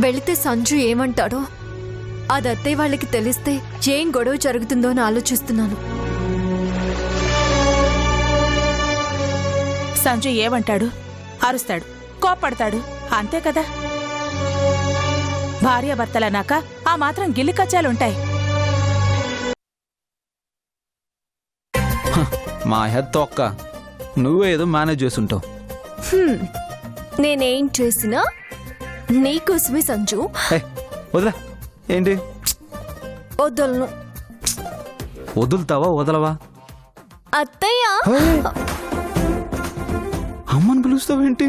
వెళితే సంజు ఏమంటాడో, అది అత్తయ్య వాళ్ళకి తెలిస్తే ఏం గొడవ జరుగుతుందో అని ఆలోచిస్తున్నాను. సంజు ఏమంటాడు? అరుస్తాడు, కోప్పడతాడు, అంతే కదా. భార్యాభర్తలన్నాక ఆ మాత్రం గిల్లికజ్జాలుంటాయి. మా హెడ్ తొక్క, నువ్వేదో మేనేజ్ చేస్తుంటావు. నేనేం చేసినా నీకోసమే సంజు. వదలా. ఏంటి? వదలను. వదులుతావా వదలవా? అత్తయ్య, అమ్మని పిలుస్తావేంటి?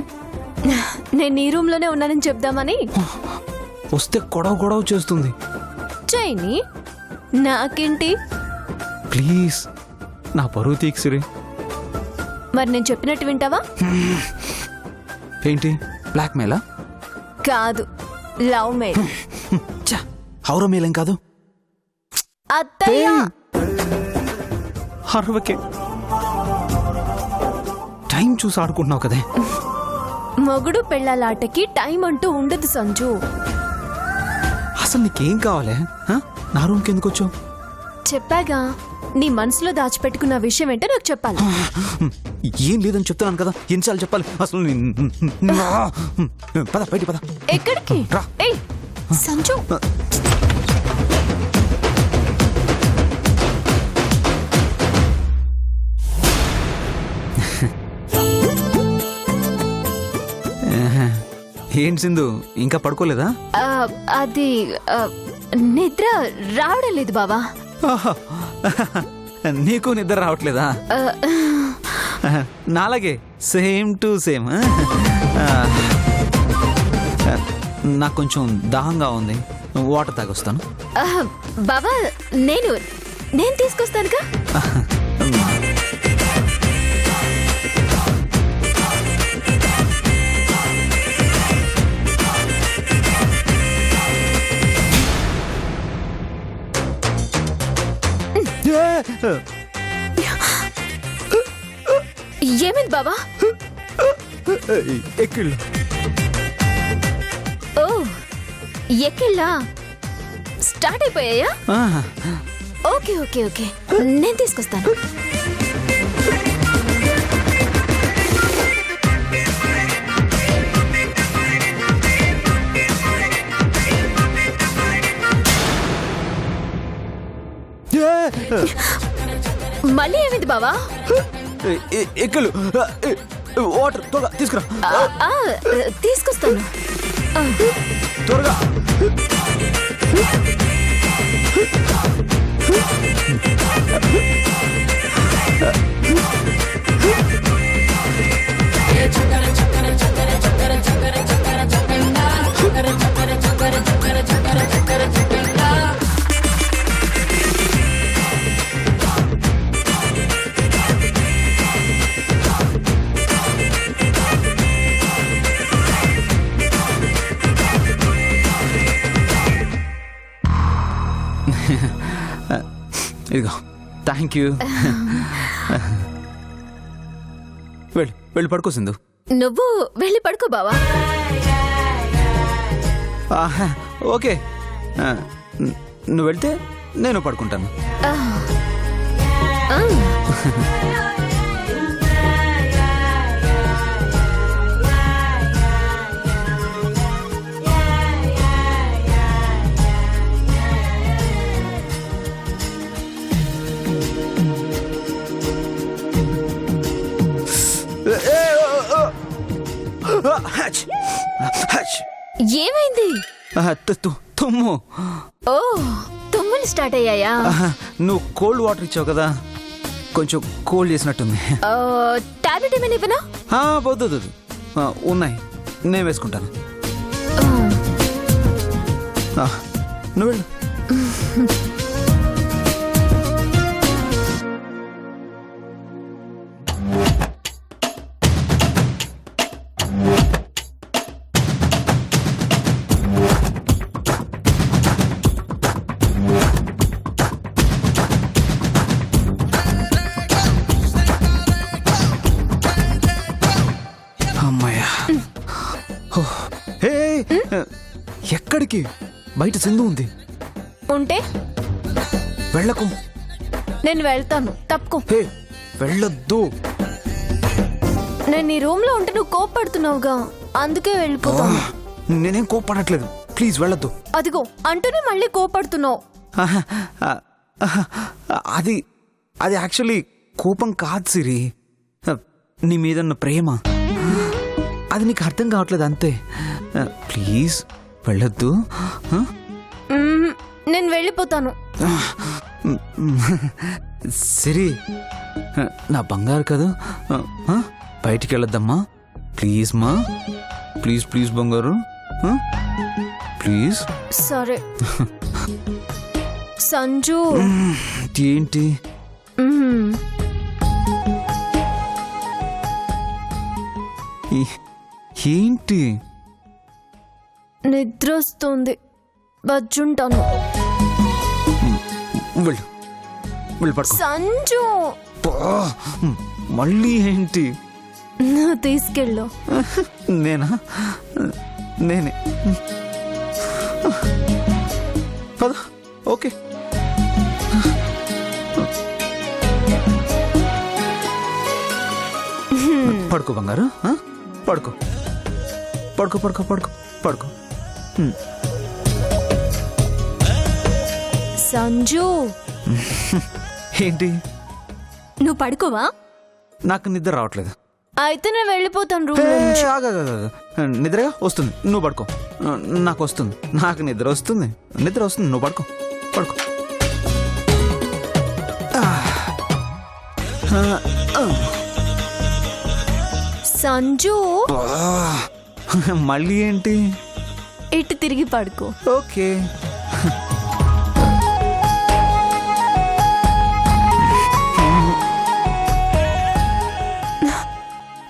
నేను ఈ రూమ్ లోనే ఉన్నానని చెప్దామని. వస్తే గొడవ గొడవ చేస్తుంది. చేయని, నాకేంటి? ప్లీజ్ నా పరువు తీక్సిరి. మరి నేను చెప్పినట్టు వింటావా? ఏంటి? బ్లాక్ మెయిలా? కాదు, లవ్ మెయిల్. హౌర మెయిలేం కాదు. అత్తయ్య, అరవకే. టైం చూసి ఆడుకుంటున్నావు కదే. మొగుడు పెళ్ళాలాటకి టైం అంటూ ఉండదు సంజు. అసలు నీకేం కావాలే? నా రూమ్కి ఎందుకు వచ్చావు? చెప్పాగా, నీ మనసులో దాచిపెట్టుకున్న విషయం ఏంటో నాకు చెప్పాలి. ఏం లేదని చెప్తున్నాను కదా, ఎన్నిసార్లు చెప్పాలి అసలు? పద బయట పద. ఎక్కడికి? ఏయ్ సంజు, ఏంటి సింధు, ఇంకా పడుకోలేదా? అది నిద్ర రావడం లేదు బావా. నీకు నిద్ర రావట్లేదా? నాలాగే సేమ్ టు సేమ్. నాకు కొంచెం దాహంగా ఉంది, వాటర్ తాగొస్తాను. బావా, నేను తీసుకొస్తానుగా. ఏమైంది బావా? ఎక్కిళ్ళు. ఓ, ఎక్కిళ్ళా స్టార్ట్ అయిపోయాయా? ఓకే ఓకే ఓకే, నేను తీసుకొస్తాను. మళ్ళీ ఏమైంది బావా? ఎక్కలు, వాటర్ త్వరగా తీసుకురా. తీసుకొస్తాను త్వరగా. ఇదిగో, థ్యాంక్ యూ. వెళ్ళి పడుకో సింధు. నువ్వు వెళ్ళి పడుకో బావా. ఓకే, నువ్వు వెళ్తే నేను పడుకుంటాను. ఏమైంది? తుమ్ము. ఓ, తుమ్ములు స్టార్ట్ అయ్యాయా? నువ్వు కోల్డ్ వాటర్ ఇచ్చావు కదా, కొంచెం కోల్డ్ చేసినట్టుంది. టాబ్లెట్ ఏమైనా ఇవ్వనా? వద్దు, ఉన్నాయి, నేను వేసుకుంటాను. నువ్వు వెళ్ళు. ఎక్కడికి? బయట సింధు ఉంది. ఉంటే వెళ్ళకు. నేను వెళ్తాను, తప్పుకో. హే, వెళ్ళొద్దు. నేను నీ రూమ్ లో ఉంటే నువ్వు కోప్పడుతున్నావుగా, అందుకే వెళ్ళిపోతాను. నేనేం కోపడట్లేదు, ప్లీజ్ వెళ్ళొద్దు. అదిగో అంటూనే మళ్ళీ కోపడుతున్నావు. ఆహా, అది అది యాక్చువల్లీ కోపం కాదు సిరి, నీ మీద ఉన్న ప్రేమ. అది నీకు అర్థం కావట్లేదు అంతే. ప్లీజ్ వెళ్ళొద్దు. నేను వెళ్ళిపోతాను. సిరి, నా బంగారు కదా, బయటికి వెళ్ళొద్దమ్మా. ప్లీజ్ మా, ప్లీజ్ ప్లీజ్ బంగారు, ప్లీజ్. సరే సంజు. ఏంటి? ఏంటి? నిద్ర వస్తుంది, బజ్జుంటాను. వెళ్ళు, వెళ్ళు పడుకో. సంజు, మళ్ళీ ఏంటి? నువ్వు తీసుకెళ్ళు. నేనా? నేనే. పద. ఓకే. పడుకో బంగారు, పడుకో పడుకో పడుకో పడుకో పడుకో. సంజు, ఏంటి? నువ్వు పడుకోవా? నాకు నిద్ర రావట్లేదు. అయితే నేను వెళ్ళిపోతాను రూమ్ నుంచి. నిద్రగా వస్తుంది, నువ్వు పడుకో. నాకు వస్తుంది, నాకు నిద్ర వస్తుంది, నిద్ర వస్తుంది, నువ్వు పడుకో పడుకో. సంజు, మళ్ళీ ఏంటి? ఇటు తిరిగి పడుకో. ఓకే.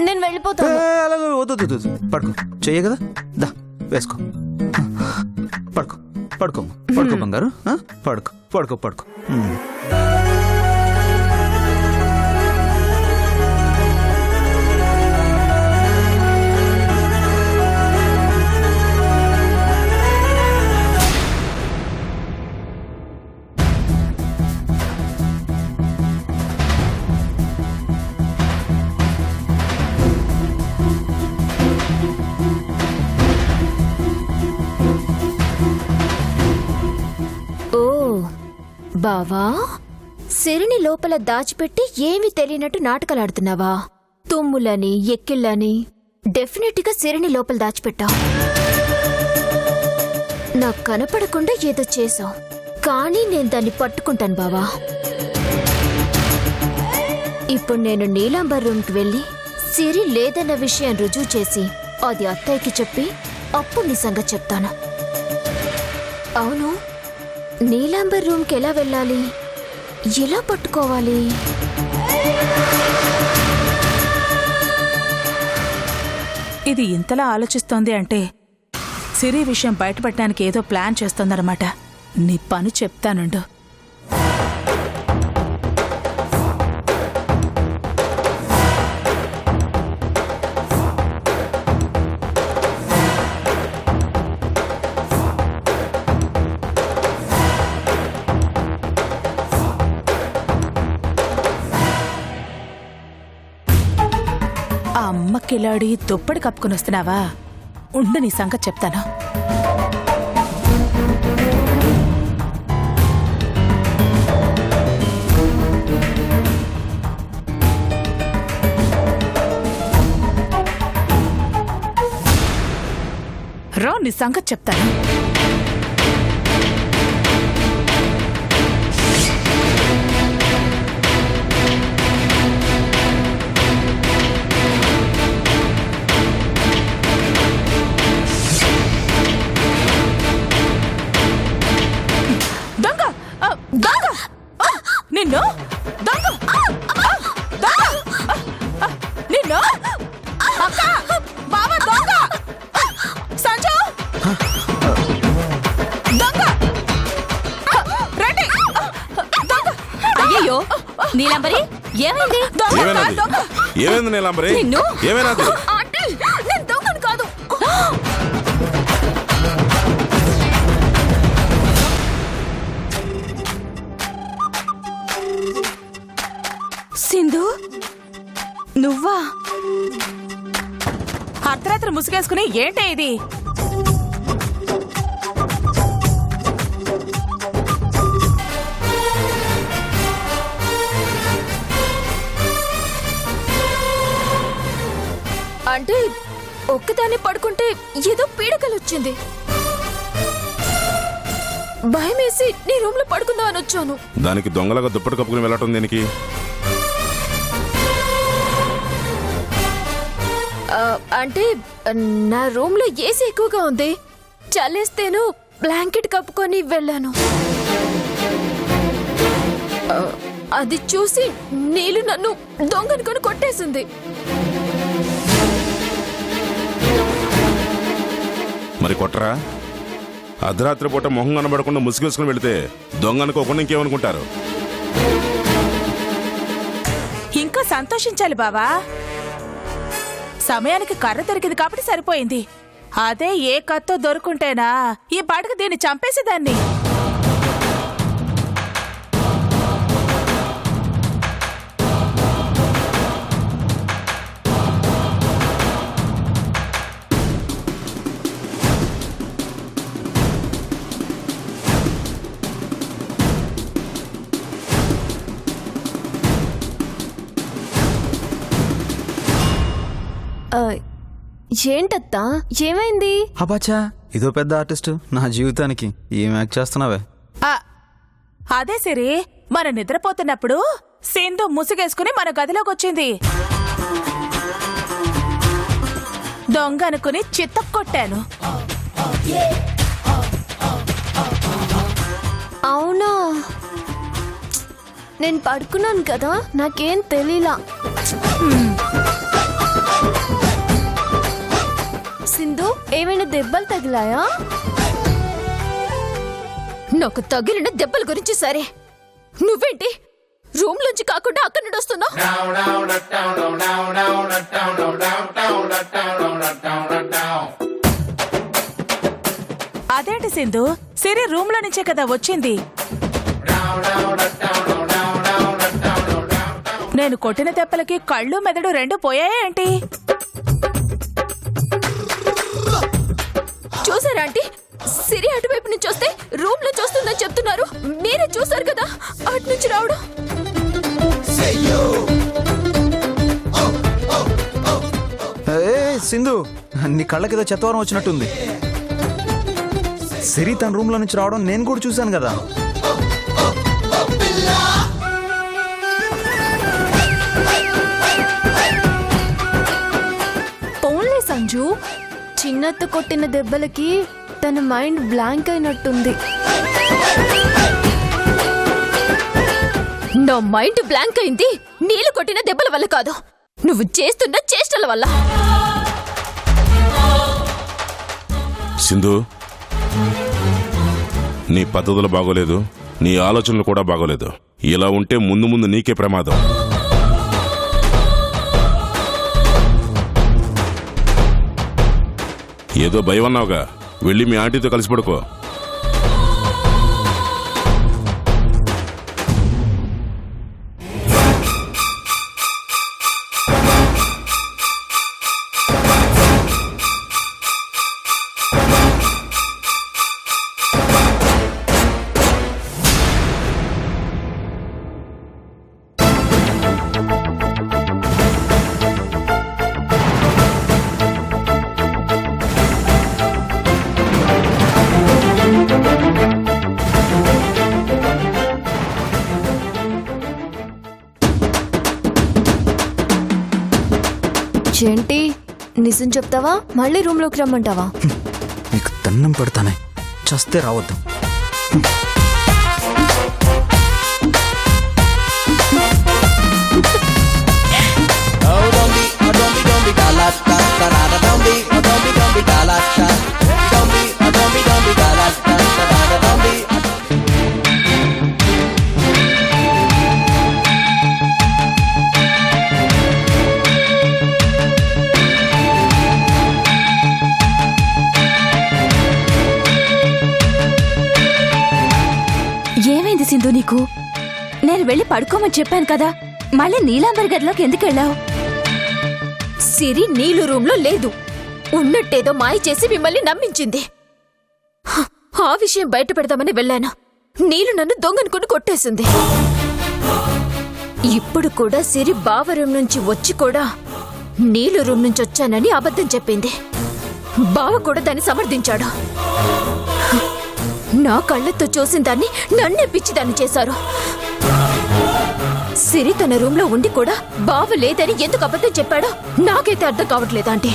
నేను వెళ్ళిపోతాను. అలాగే వద్దు, పడుకో. చెయ్య కదా, దా వేసుకో. పడుకో పడుకో పడుకో బంగారు, పడుకో పడుకో పడుకో. బావా, సిరిని లోపల దాచిపెట్టి ఏమీ తెలియనట్టు నాటకాలాడుతున్నావా? తుమ్ములని, ఎక్కిళ్ళని డెఫినెట్ గా సిరిని లోపల దాచిపెట్టావు. నాకు కనపడకుండా ఏదో చేసావు, కానీ నేను దాన్ని పట్టుకుంటాను బావా. ఇప్పుడు నేను నీలాంబర్ రూమ్కి వెళ్ళి సిరి లేదన్న విషయం రుజువు చేసి అది అత్తయ్యకి చెప్పి అప్పుడు నీ సంగతి చెప్తాను. అవును, నీలాంబర్ రూమ్కి ఎలా వెళ్ళాలి? ఎలా పట్టుకోవాలి? ఇది ఇంతలా ఆలోచిస్తోంది అంటే సిరి విషయం బయటపెట్టడానికి ఏదో ప్లాన్ చేస్తోందన్నమాట. నీ పని చెప్తానుండు. ఆ అమ్మ కిలాడి దుప్పటి కప్పుకుని వస్తున్నావా? ఉండు, నీ సంగతి చెప్తాను. రా, నీ సంగతి చెప్తాను. నిన్ను నిన్ను అక్క, బావ దొంగ, సంజు దొంగ, రండి దొంగ. అయ్యో నీలాంబరి, ఏమైంది? ఏమైంది నీలాంబరి? ఏమైనా నేను దొంగను కాదు. ముసుగేసుకుని ఏంటే ఇది? అంటే ఒక్కదాన్ని పడుకుంటే ఏదో పీడకలొచ్చింది. భయమేసి నీ రూమ్ లో పడుకుందాం అని వచ్చాను. దానికి దొంగలాగా దుప్పటి కప్పుకుని వెళ్ళటం దేనికి? అంటే నా రూమ్ లో ఏసీ ఎక్కువగా ఉంది. చల్లేస్తేను బ్లాంకెట్ కప్పుకొని వెళ్ళాను. అది చూసి నీళ్ళు నన్ను దొంగనుకొని కొట్టేసింది. మరి కొట్టరా? అర్ధరాత్రి పూట మొహం కనబడకుండా ముసుగేసుకుని వెళితే దొంగ అనుకోకుండా ఇంకేమనుకుంటారు? ఇంకా సంతోషించాలి బావా. సమయానికి కర్ర దొరికింది కాబట్టి సరిపోయింది. అదే ఏ కత్తో దొరుకుంటేనా ఈ పాటకు దీన్ని చంపేసేదాన్ని. ఏంటత్తా, ఏమైంది? అబాచా, ఇదో పెద్ద ఆర్టిస్ట్ నా జీవితానికి. ఏం యాక్ట్ చేస్తున్నావే? ఆ, అదే సరే, మన నిద్రపోతున్నప్పుడు సింధు ముసుగేసుకుని మన గదిలోకి వచ్చింది. దొంగ అనుకుని చిత్తకొట్టాను. అవునా? నేను పడుకున్నాను కదా, నాకేం తెలీలా. సింధు, ఏమైనా దెబ్బలు తగిలాయా? నాకు తగిలిన దెబ్బల గురించి సరే, నువ్వేంటి రూమ్ లోంచి కాకుండా అక్కడి నుండి వస్తున్నావు? అదేంటి సింధు, సిరి రూమ్ లో నుంచే కదా వచ్చింది. నేను కొట్టిన దెబ్బలకి కళ్ళు మెదడు రెండు పోయాయా ఏంటి? చూసారా ఆంటీ, సిరి అటువైపు నుంచి వస్తే రూమ్ లో చూస్తుందని చెప్తున్నారు. మీరే చూసారు కదా అటు నుంచి రావడం. సింధు, నీ కళ్ళకేదో చెత్తవరం వచ్చినట్టుంది. సిరి తన రూమ్ లో నుంచి రావడం నేను కూడా చూశాను కదా. పోన్లే సంజు, చిన్నత్త కొట్టిన దెబ్బలకి తన మైండ్ బ్లాంక్ అయినట్టుంది. నా మైండ్ బ్లాంక్ అయింది నీళ్ళు కొట్టిన దెబ్బల వల్ల కాదు, నువ్వు చేస్తున్న చేష్టల వల్ల. సింధు, నీ పద్ధతులు బాగోలేదు, నీ ఆలోచనలు కూడా బాగోలేదు. ఇలా ఉంటే ముందు ముందు నీకే ప్రమాదం. ఏదో భయం అన్నావుగా, వెళ్ళి మీ ఆంటీతో కలిసి పడుకో. ఏంటి, నిజం చెప్తావా మళ్ళీ రూమ్ లోకి రమ్మంటావా? నీకు దండం పెడతానే, చస్తే రావద్దు. ఏమైంది సింధు నీకు? నేను వెళ్ళి పడుకోమని చెప్పాను కదా, మళ్ళీ నీలాంబరి గదిలోకి ఎందుకు వెళ్ళావు? సిరి నీళ్ళు రూమ్ లో లేదు. ఉన్నట్టేదో మాయ చేసి మిమ్మల్ని నమ్మించింది. ఆ విషయం బయట పెడదామని వెళ్ళాను. నీళ్ళు నన్ను దొంగనుకుని కొట్టేసింది. ఇప్పుడు కూడా సిరి బావ రూమ్ నుంచి వచ్చి కూడా నీళ్ళు రూమ్ నుంచి వచ్చానని అబద్ధం చెప్పింది. బావ కూడా దాన్ని సమర్థించాడు. నా కళ్ళతో చూసిన దాన్ని నన్నే పిచ్చిదాన్ని చేశారు. సిరి తన రూమ్ లో ఉండి కూడా బావ లేదని ఎందుకు అబద్ధం చెప్పాడో నాకైతే అర్థం కావట్లేదు ఆంటీ.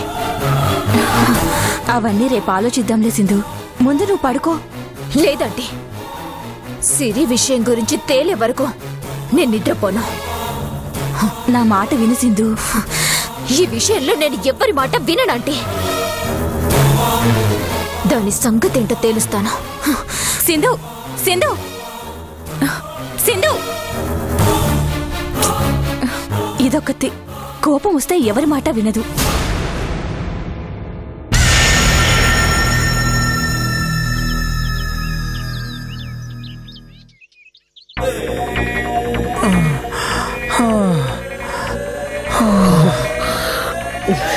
అవన్నీ రేపు ఆలోచిద్దాంలే సింధు, ముందు నువ్వు పడుకో. లేదంటీ, సిరి విషయం గురించి తేలే వరకు నేను నిద్రపోను. నా మాట విను సింధు. ఈ విషయంలో నేను ఎవ్వరి మాట విననంటీ. దాని సంగతి ఏంటో తేలుస్తాను. సింధు, సింధు, సింధు. ఇదొకటి, కోపం వస్తే ఎవరి మాట వినదు.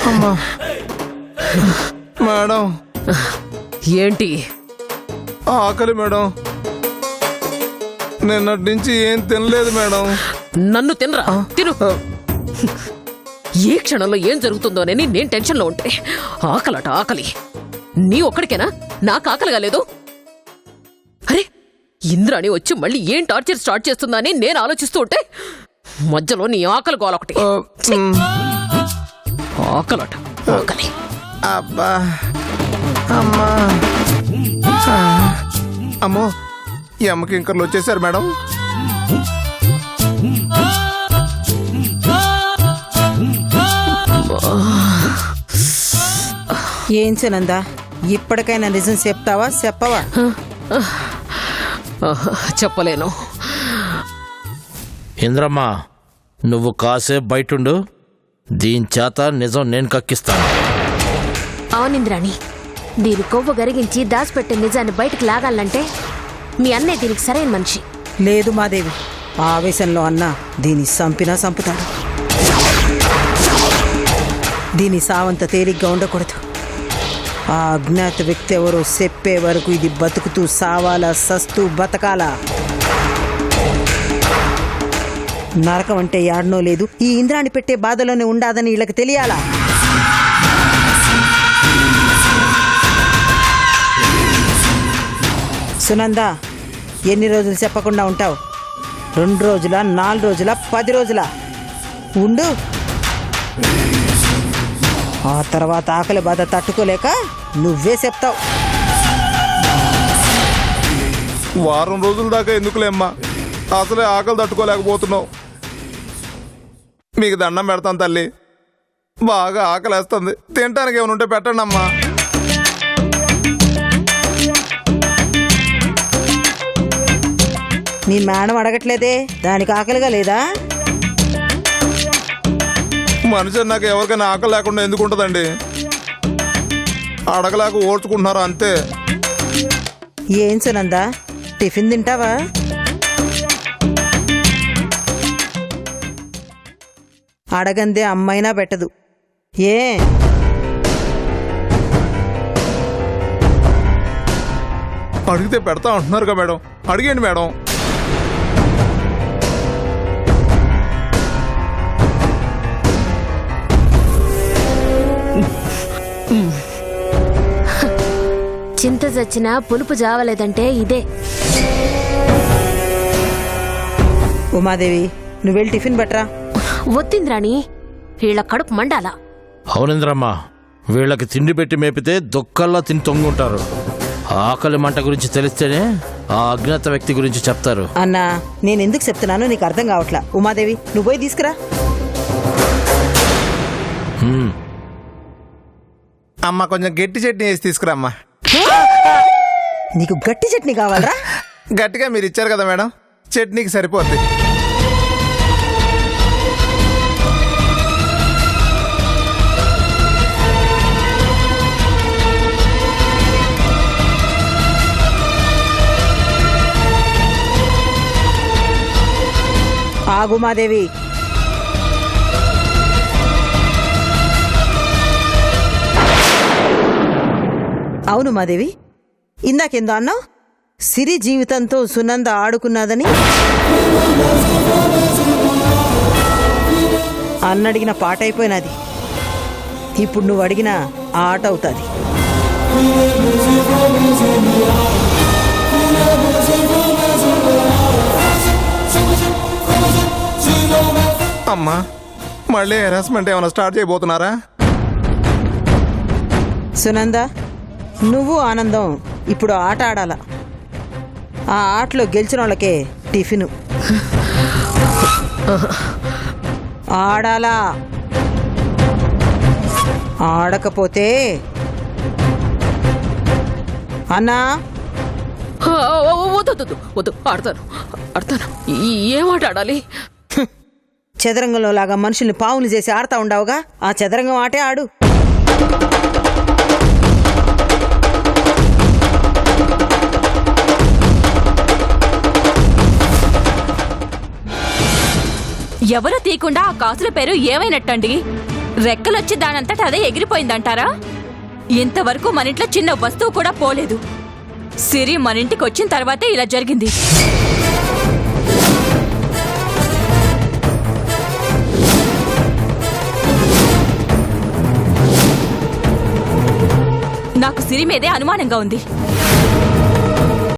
అమ్మా మేడం, ఏంటి? ఆకలి మేడం. నిన్నటి నుంచి ఏం తినలేదు మేడం. నన్ను తినరా, తిను. ఏ క్షణంలో ఏం జరుగుతుందోనని నేను టెన్షన్లో ఉంటే ఆకలట ఆకలి. నీ ఒక్కడికేనా? నాకు ఆకలిగా లేదు. అరే, ఇంద్రాణి వచ్చి మళ్ళీ ఏం టార్చర్ స్టార్ట్ చేస్తుందని నేను ఆలోచిస్తూ ఉంటే మధ్యలో నీ ఆకలి గోలొకటి. ఆకలట ఆకలి. అబ్బా అమ్మా, అమ్మో, ఈ అమ్మకి ఇంకర్లు వచ్చేసారు మేడం. ఏం సునందా, ఇప్పటికైనా నిజం చెప్తావా చెప్పవా? చెప్పలేను. ఇంద్రమ్మ, నువ్వు కాసేపు బయటుండు, దీని చేత నిజం నేను కక్కిస్తాను. అవునింద్రాణి, దీని కొవ్వు గరిగించి దాచిపెట్టే నిజాన్ని బయటకు లాగాలంటే మీ అన్నయ్య దీనికి సరైన మనిషి. లేదు మాదేవి, ఆవేశంలో అన్నా దీన్ని సంపినా సంపుతాడు. దీని సావంత తేలిగ్గా ఉండకూడదు. ఆ అజ్ఞాత వ్యక్తి ఎవరో చెప్పే వరకు ఇది బతుకుతూ సావాలా, సస్తూ బతకాలా. నరకం అంటే యాడనో లేదు, ఈ ఇంద్రాన్ని పెట్టే బాధలోనే ఉండాదని వీళ్ళకి తెలియాలా? సునంద, ఎన్ని రోజులు చెప్పకుండా ఉంటావు? 2 రోజుల, 4 రోజుల, 10 రోజుల ఉండు. ఆ తర్వాత ఆకలి బాధ తట్టుకోలేక నువ్వే చెప్తావు. వారం రోజుల దాకా ఎందుకులే అమ్మా, అసలే ఆకలి తట్టుకోలేకపోతున్నావు. మీకు దండం పెడతాను తల్లి, బాగా ఆకలేస్తుంది, తినటానికి ఏమైనా ఉంటే పెట్టండి అమ్మా. నీ మేడం అడగట్లేదే, దానికి ఆకలిగా లేదా? మనిషి నాకు ఎవరికైనా ఆకలి లేకుండా ఎందుకు ఉంటుందండి? అడగలేక ఓర్చుకుంటున్నారు అంతే. ఏం సునందా, టిఫిన్ తింటావా? అడగందే అమ్మైనా పెట్టదు. ఏ అడిగితే పెడతా అంటున్నారుగా మేడం, అడిగండి మేడం. చింత చచ్చినా పులుపు జావలేదంటే ఇదే. ఉమాదేవి, నువ్వెళ్ళి టిఫిన్ బట్రా. ఒత్తింద్రాణి, వీళ్ళ కడుపు మండాలా. అవునింద్రమ్మ, వీళ్ళకి తిండి పెట్టి మేపితే దొక్కల్లా తిని తొంగుంటారు. ఆకలి మంట గురించి తెలిస్తేనే ఆ అజ్ఞాత వ్యక్తి గురించి చెప్తారు. అన్నా, నేను ఎందుకు చెప్తున్నానో నీకు అర్థం కావట్లా. ఉమాదేవి, నువ్వు పోయి తీసుకురా. అమ్మ, కొంచెం గట్టి చట్నీ వేసి తీసుకురామ్మా. నీకు గట్టి చట్నీ కావాలరా? గట్టిగా మీరు ఇచ్చారు కదా మేడం, చట్నీకి సరిపోద్ది. ఆగు మాదేవి, అవును మాదేవి, ఇందాకెందో అన్నావు సిరి జీవితంతో సునంద ఆడుకున్నదని. అన్నడిగిన పాట అయిపోయినది, ఇప్పుడు నువ్వు అడిగిన ఆట అవుతుంది. అమ్మా మళ్ళీ హెరాస్మెంట్ ఏమైనా స్టార్ట్ చేయబోతున్నారా? సునంద, నువ్వు ఆనందం ఇప్పుడు ఆట ఆడాల. ఆ ఆటలో గెలిచిన వాళ్ళకే టిఫిను. ఆడాలా, ఆడకపోతే అన్నా వద్దు వద్దు, ఆడతాను ఆడతాను. ఏం ఆట ఆడాలి? చదరంగంలో లాగా మనుషుల్ని పావులు చేసి ఆడుతా ఉండవుగా, ఆ చదరంగం ఆటే ఆడు. ఎవరో తీయకుండా ఆ కాసుల పేరు ఏమైనట్టండి? రెక్కలొచ్చి దానంతట అదే ఎగిరిపోయిందంటారా? ఇంతవరకు మన ఇంట్లో చిన్న వస్తువు కూడా పోలేదు. సిరి మన ఇంటికి వచ్చిన తర్వాతే ఇలా జరిగింది. నాకు సిరి మీదే అనుమానంగా ఉంది.